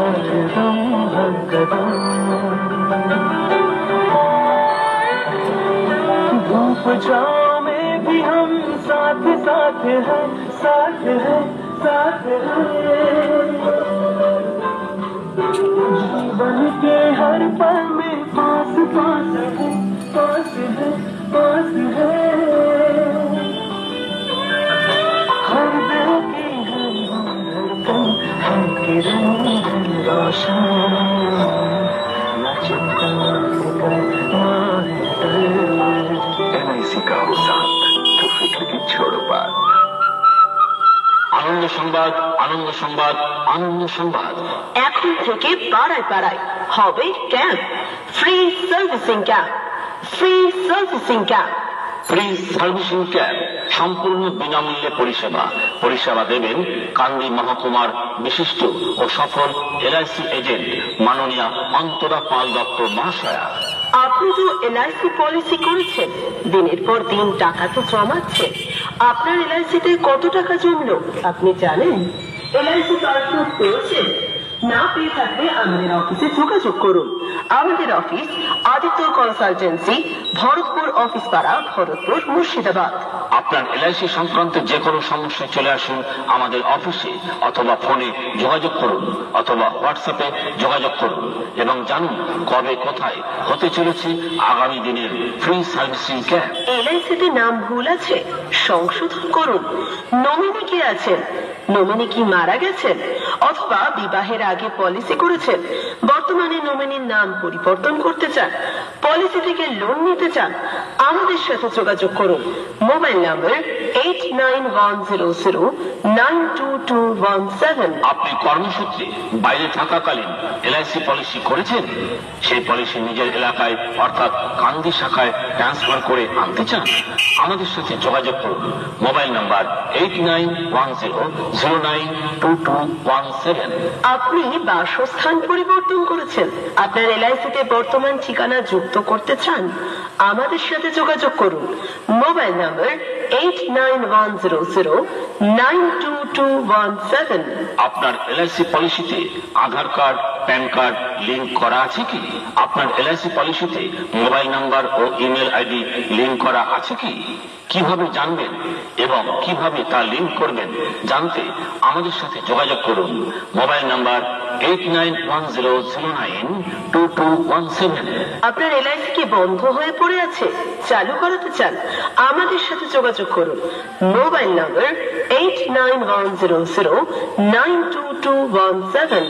हरदम हर कदम धूप छाँव में भी हम साथ साथ हैं, साथ हैं, साथ हैं। जीवन के हर पल में पास पास है, पास है, पास है। हर दिल की हर धड़कन है किरण रोशन, न चिंता फिकर ना है डर। एलआईसी का हो साथ, तो फिक्र की छोड़ो बात। আনন্দ সংবাদ, আনন্দ সংবাদ, আনন্দ সংবাদ। এখন থেকে পাড়ায় পাড়ায় হবে camp, free servicing camp, free servicing camp. Free servicing camp, সম্পূর্ণ বিনামূল্যে পরিষেবা দেবেন কান্দি মহকুমার বিশিষ্ট ও সফল এলআইসি এজেন্ট মাননীয়া অন্তরা পাল দত্ত মহাশয়া। আপনি তো এলআইসি পলিসি করেছেন, দিনের পর দিন টাকা তো জমাচ্ছেন। আপনার এলআইসিতে কত টাকা জমলো আপনি জানেন? এলআইসি পাসবুক পেয়েছেন? না পেয়ে থাকলে আমাদের অফিসে যোগাযোগ করুন। আমাদের office Aditya consultancy, Bharatpur office পাড়া, ভরতপুর, মুর্শিদাবাদ। আপনার এলআইসি সংক্রান্ত যে কোনো সমস্যায় চলে আসুন আমাদের অফিসে, অথবা ফোনে যোগাযোগ করুন, অথবা হোয়াটসঅ্যাপে যোগাযোগ করুন এবং জানুন কবে কোথায় হতে চলেছে আগামী দিনের ফ্রি সার্ভিসিং ক্যাম্প। এলআইসিতে নাম ভুল আছে, সংশোধন করুন। নমিনি কে আছেন? নমিনি কি মারা গেছেন অথবা বিবাহের আগে পলিসি করেছেন, বর্তমানে নমিনির নাম পরিবর্তন করতে চান, পলিসি থেকে লোন নিতে চান, আমাদের সাথে যোগাযোগ করুন। Mobile number 8910092217। আপনি কর্মসূত্রে বাইরে থাকাকালীন এলআইসি পলিসি করেছেন, সেই পলিসি নিজের এলাকায় অর্থাৎ কান্দি শাখায় ট্রান্সফার করে আনতে চান, আমাদের সাথে যোগাযোগ করুন। Mobile number 8910092217। আপনি বাসস্থান পরিবর্তন করেছেন, আপনার এলআইসিতে বর্তমান ঠিকানা যুক্ত করতে চান, আমাদের সাথে যোগাযোগ করুন। Mobile number 8910092217। আপনার এলআইসি পলিসিতে আধার কার্ড, প্যান কার্ড লিংক করা আছে কি? আপনার এলআইসি পলিসিতে মোবাইল নাম্বার ও ইমেল আইডি লিংক করা আছে কি? কিভাবে জানবেন এবং কিভাবে তা লিংক করবেন জানতে আমাদের সাথে যোগাযোগ করুন। Mobile number 8910092217। আপনার এলআইসি কি বন্ধ হয়ে পড়ে আছে, চালু করাতে চান, আমাদের সাথে যোগাযোগ করুন। Mobile number 8910092217।